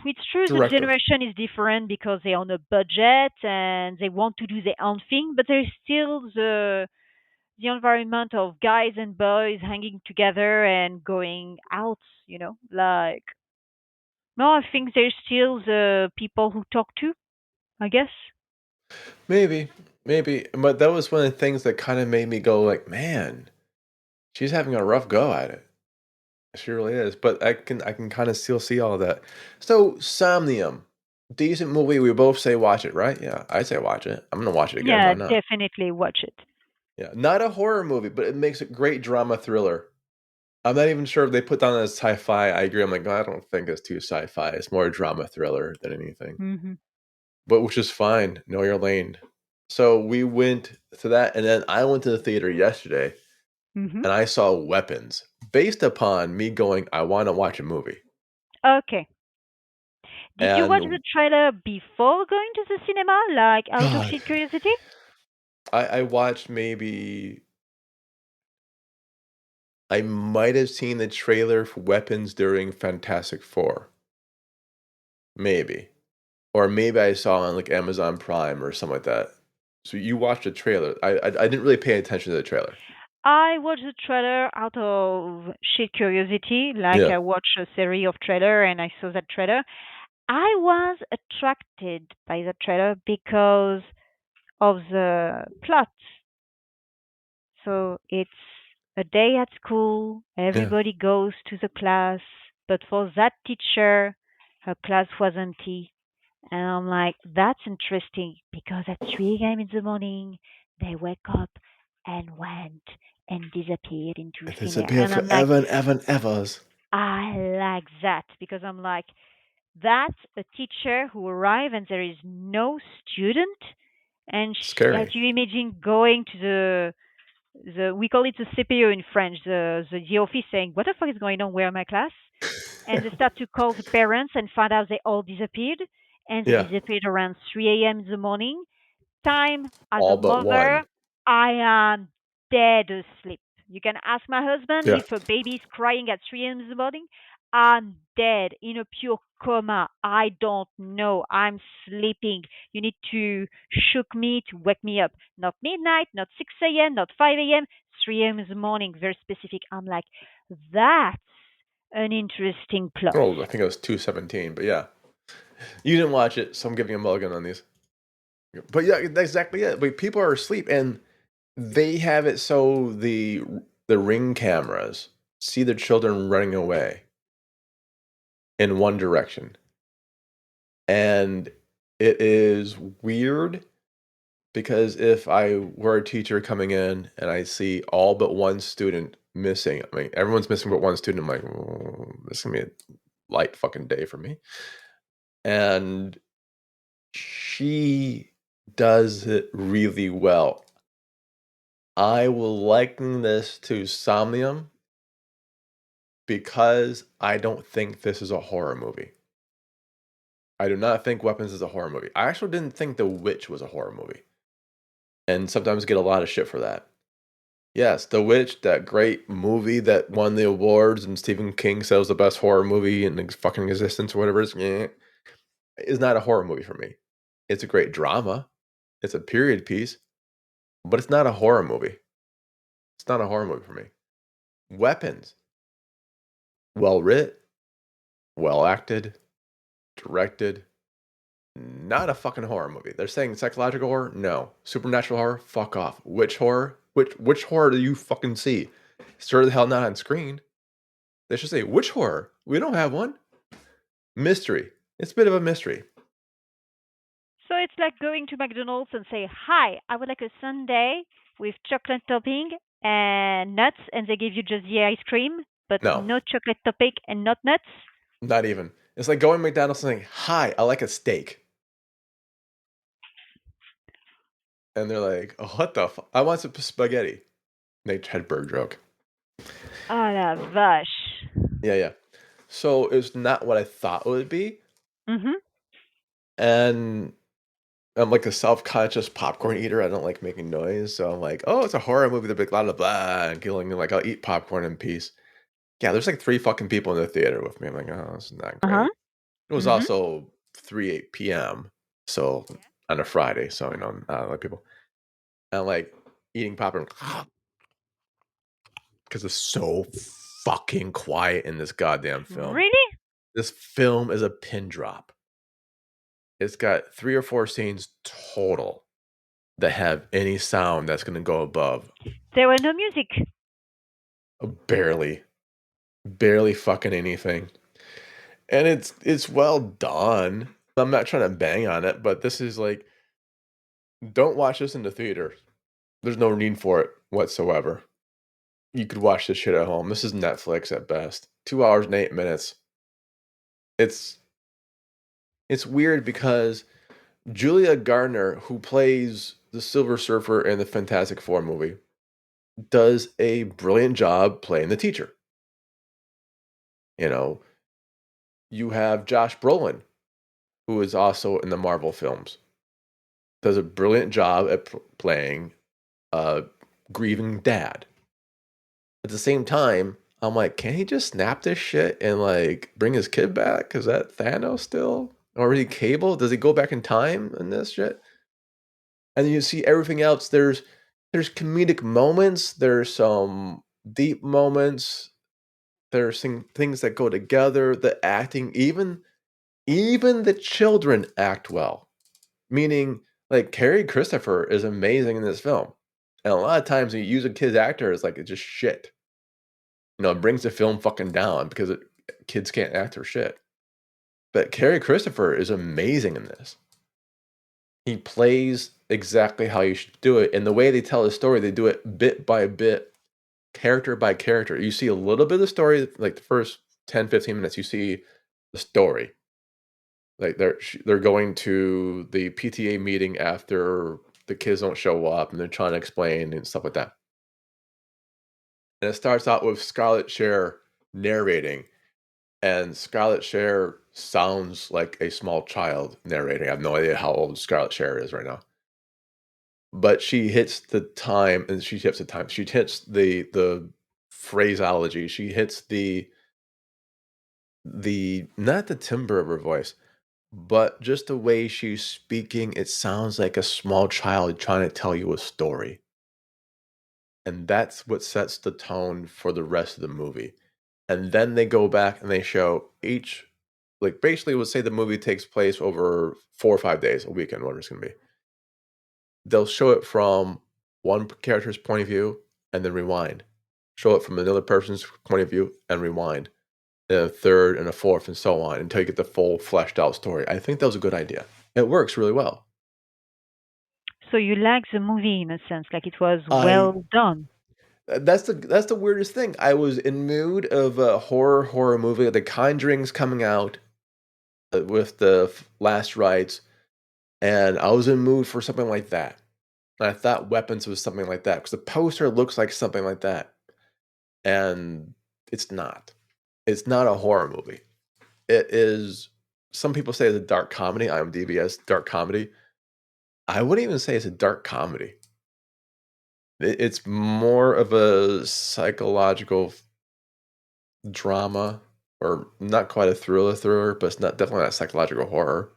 it's true the director. generation is different because they're on a budget and they want to do their own thing, but there's still the environment of guys and boys hanging together and going out, like, no, I think there's still the people who talk to, I guess. Maybe, maybe, but that was one of the things that kind of made me go like, man, she's having a rough go at it. She really is. But I can kind of still see all of that. So Somnium, decent movie. We both say watch it, right? Yeah, I say watch it. I'm gonna watch it again. Yeah, Why not? definitely watch it. Yeah, not a horror movie, but it makes a great drama thriller. I'm not even sure if they put down as sci-fi. I agree. I'm like, I don't think it's too sci-fi. It's more a drama thriller than anything. Mhm. But which is fine. Know your lane. So we went to that, and then I went to the theater yesterday, Mhm. and I saw Weapons, based upon me going, I want to watch a movie. Okay. Did you watch the And trailer before going to the cinema, like out of God, sheer curiosity? I watched maybe I might have seen the trailer for Weapons during Fantastic Four, maybe, or maybe I saw on like Amazon Prime or something like that. So you watched the trailer. I didn't really pay attention to the trailer. I watched the trailer out of sheer curiosity, like Yeah, I watch a series of trailer and I saw that trailer. I was attracted by the trailer because of the plot. So it's a day at school, yeah. everybody goes to the class, but for that teacher, her class was empty. And I'm like, that's interesting because at 3 a.m. in the morning, they wake up and went and disappeared into It thin air. disappeared And I'm like, forever and ever and evers. I like that because I'm like, that's a teacher who arrive and there is no student. And as Scary. you imagine going to the we call it the CPU in French, the office saying, what the fuck is going on? Where are my class? And they start to call the parents and find out they all disappeared. And they Yeah, disappeared around 3 a.m. in the morning. Time as a all but mother, one. I am dead asleep. You can ask my husband Yeah. if a baby is crying at 3 a.m. in the morning. I'm dead in a pure coma. I don't know. I'm sleeping. You need to shook me to wake me up. Not midnight, not 6 a.m., not 5 a.m., 3 a.m. in the morning. Very specific. I'm like, that's an interesting plot. Oh, I think it was 217, but yeah. You didn't watch it, so I'm giving you a mulligan on these. But yeah, that's exactly it. But people are asleep and they have it so the ring cameras see the children running away in one direction. And it is weird because if I were a teacher coming in and I see all but one student missing, I mean, everyone's missing but one student, I'm like, "Oh, this is gonna be a light fucking day for me." And she does it really well. I will liken this to Somnium because I don't think this is a horror movie. I do not think Weapons is a horror movie. I actually didn't think The Witch was a horror movie, and sometimes get a lot of shit for that. Yes, The Witch, that great movie that won the awards, and Stephen King said was the best horror movie in fucking existence or whatever it is, is not a horror movie for me. It's a great drama. It's a period piece, but it's not a horror movie. It's not a horror movie for me. Weapons, well writ, well acted, directed, not a fucking horror movie. They're saying psychological horror? No. Supernatural horror? Fuck off. Witch horror? Which horror do you fucking see? Sure the hell not on screen. They should say witch horror. We don't have one. Mystery. It's a bit of a mystery. So it's like going to McDonald's and say, "Hi, I would like a sundae with chocolate topping and nuts," and they give you just the ice cream, but No, no chocolate topping and not nuts. not even. It's like going to McDonald's and saying, "Hi, I like a steak." And they're like, "Oh, what the fuck? I want some spaghetti." They tried bird joke. Oh la vache. Yeah, yeah. So it's not what I thought it would be. Mhm. And I'm like a self-conscious popcorn eater. I don't like making noise. So I'm like, oh, it's a horror movie. They're big, blah, blah, blah, and killing. And like, I'll eat popcorn in peace. Yeah, there's like 3 fucking people in the theater with me. I'm like, oh, this is not Uh huh. great. It was Mhm. also 3 p.m. So on a Friday. So, not a lot of people. And I'm like eating popcorn because it's so fucking quiet in this goddamn film. Really? This film is a pin drop. It's got 3 or 4 scenes total that have any sound that's gonna go above. There were no music. Barely. Barely fucking anything. And it's well done. I'm not trying to bang on it, but this is like, don't watch this in the theater. There's no need for it whatsoever. You could watch this shit at home. This is Netflix at best. 2 hours and 8 minutes. It's it's weird because Julia Gardner, who plays the Silver Surfer in the Fantastic Four movie, does a brilliant job playing the teacher. You know, you have Josh Brolin, who is also in the Marvel films, does a brilliant job at playing a grieving dad. At the same time, I'm like, can he just snap this shit and like bring his kid back? Is that Thanos still? Or is he Cable? Does he go back in time in this shit? And you see everything else. There's comedic moments. There's some deep moments. There's things that go together. The acting, even the children act well. Meaning, like Carrie Christopher is amazing in this film, and a lot of times when you use a kid's actor, it's like it's just shit. It brings the film fucking down because kids can't act or shit. But Carrie Christopher is amazing in this. He plays exactly how you should do it, and the way they tell the story, they do it bit by bit, character by character. You see a little bit of the story, like the first 10, 15 minutes, you see the story. Like they're going to the PTA meeting after the kids don't show up, and they're trying to explain and stuff like that. And it starts out with Scarlett Cher narrating, and Scarlett Cher sounds like a small child narrating. I have no idea how old Scarlett Cher is right now, but she hits the time, and she hits the time. She hits the phraseology. She hits the not the timbre of her voice, but just the way she's speaking, it sounds like a small child trying to tell you a story. And that's what sets the tone for the rest of the movie. And then they go back and they show each, like basically, let's say the movie takes place over 4 or 5 days, a weekend, whatever it's going to be. They'll show it from one character's point of view and then rewind. Show it from another person's point of view and rewind. And a third and a fourth and so on until you get the full fleshed out story. I think that was a good idea. It works really well. So you like the movie in a sense, like it was I well done. that's the weirdest thing. I was in mood of a horror movie. The Conjuring's coming out with the last rites, and I was in mood for something like that. And I thought Weapons was something like that because the poster looks like something like that, and it's not. It's not a horror movie. It is. Some people say it's a dark comedy. IMDb as dark comedy. I wouldn't even say it's a dark comedy. It's more of a psychological drama, or not quite a thriller, but it's not definitely not psychological horror.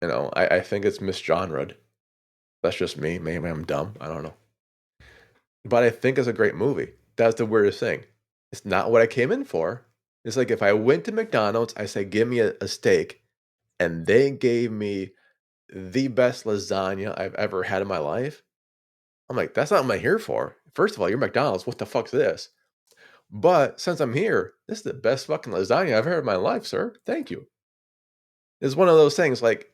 I think it's misgenred. That's just me. Maybe I'm dumb. I don't know. But I think it's a great movie. That's the weirdest thing. It's not what I came in for. It's like if I went to McDonald's, I say, give me a steak, and they gave me the best lasagna I've ever had in my life. I'm like, that's not what I'm here for. First of all, you're McDonald's. What the fuck's this? But since I'm here, this is the best fucking lasagna I've ever had in my life, sir. Thank you. It's one of those things like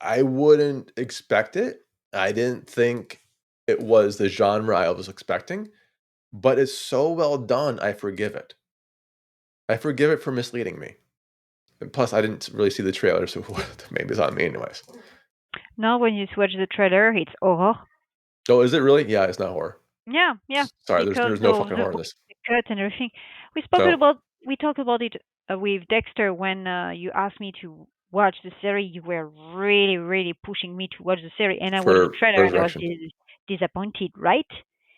I wouldn't expect it. I didn't think it was the genre I was expecting, but it's so well done, I forgive it. I forgive it for misleading me. And plus, I didn't really see the trailer, so maybe it's on me anyways. Now, when you watch the trailer, it's horror. Oh, is it really? Yeah, it's not horror. Yeah, yeah, Sorry, because there's no of fucking the horror in this. cut and everything. We spoke No, about we talked about it with Dexter when you asked me to watch the series. You were really, really pushing me to watch the series, and I watched the for trailer and I was Resurrection. disappointed, right?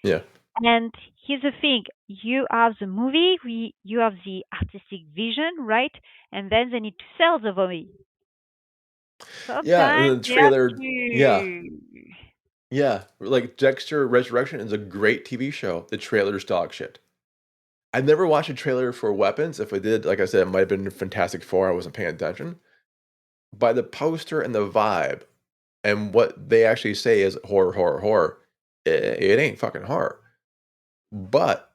Yeah. And here's the thing: you have the movie, you have the artistic vision, right? And then they need to sell the movie. Yeah, and Sometimes the they have trailer, yeah, to. yeah. Like Dexter Resurrection is a great TV show. The trailer's dog shit. I never watched a trailer for Weapons. If I did, like I said, it might have been Fantastic Four. I wasn't paying attention. By the poster and the vibe and what they actually say is horror, horror, horror, it ain't fucking horror. But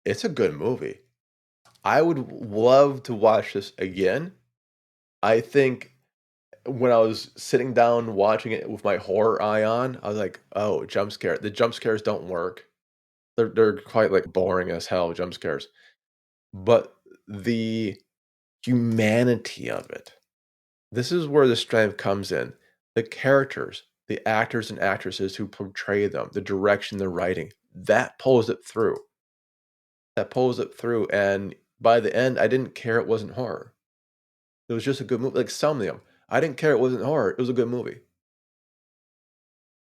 it's a good movie. I would love to watch this again. I think when I was sitting down watching it with my horror eye on, I was like, "Oh, jump scare." The jump scares don't work. They're quite like boring as hell jump scares. But the humanity of it. This is where the strength comes in. The characters, the actors and actresses who portray them, the direction, the writing, that pulls it through. That pulls it through. And by the end, I didn't care it wasn't horror. It was just a good movie. Like Somnium. I didn't care it wasn't horror. It was a good movie.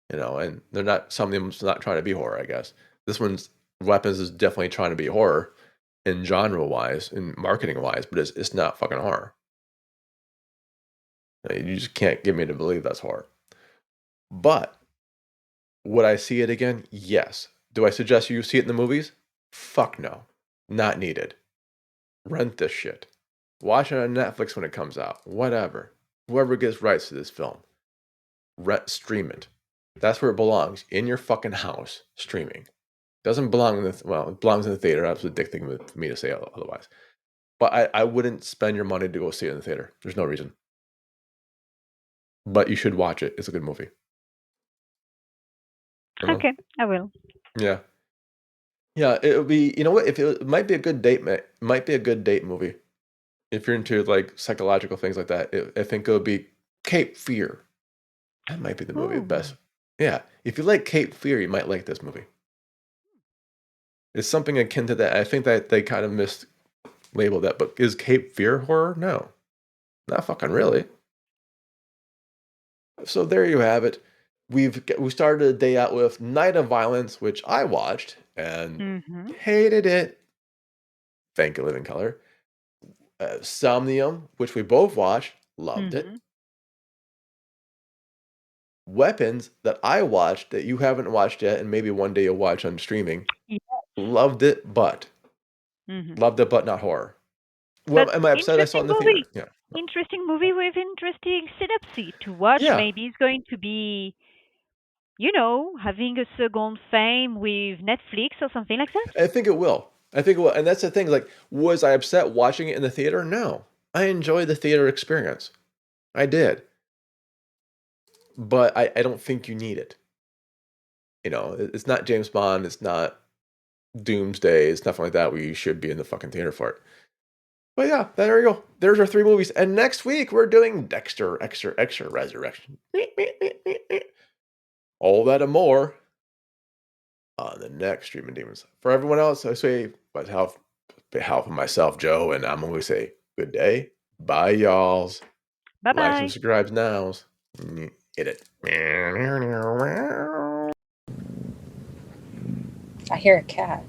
And they're not Somnium's not trying to be horror, I guess. This one's Weapons is definitely trying to be horror in genre wise and marketing wise, but it's not fucking horror. You just can't get me to believe that's horror. But would I see it again? Yes. Do I suggest you see it in the movies? Fuck no. Not needed. Rent this shit. Watch it on Netflix when it comes out. Whatever. Whoever gets rights to this film. Stream it. That's where it belongs. In your fucking house. Streaming. Doesn't belong in it belongs in the theater. That's addicting for me to say otherwise. But I wouldn't spend your money to go see it in the theater. There's no reason. But you should watch it. It's a good movie. Okay, I will. Yeah. Yeah, it would be. You know what? If it might be a good date, might be a good date movie. If you're into like psychological things like that, I think it would be Cape Fear. That might be the movie Oh, best. Yeah, if you like Cape Fear, you might like this movie. It's something akin to that. I think that they kind of mislabeled that. But is Cape Fear horror? No, not fucking really. So there you have it. We started the day out with Night of Violence, which I watched and mm-hmm, hated it. Thank you, Living Color. Somnium, which we both watched, loved it. mm-hmm. Weapons that I watched that you haven't watched yet, and maybe one day you'll watch on streaming. Yeah. Mm-hmm. Loved it, but not horror. But Well, am I upset I saw it interesting in the theater? movie. Yeah, no. Interesting movie with interesting synopsis to watch. Yeah, Maybe it's going to be, having a second fame with Netflix or something like that. I think it will. I think it will, and that's the thing. Like, was I upset watching it in the theater? No, I enjoyed the theater experience. I did, but I don't think you need it. It's not James Bond. It's not Doomsday. It's nothing like that. Where you should be in the fucking theater for it. But yeah, there you go. There's our three movies. And next week we're doing Dexter, Extra Resurrection. All that and more on the next Streamin Demons. For everyone else, I say, but have behalf of myself, Jo, and Amelie, say good day. Bye, y'alls. Bye Likes and bye. subscribes now. Hit it. I hear a cat.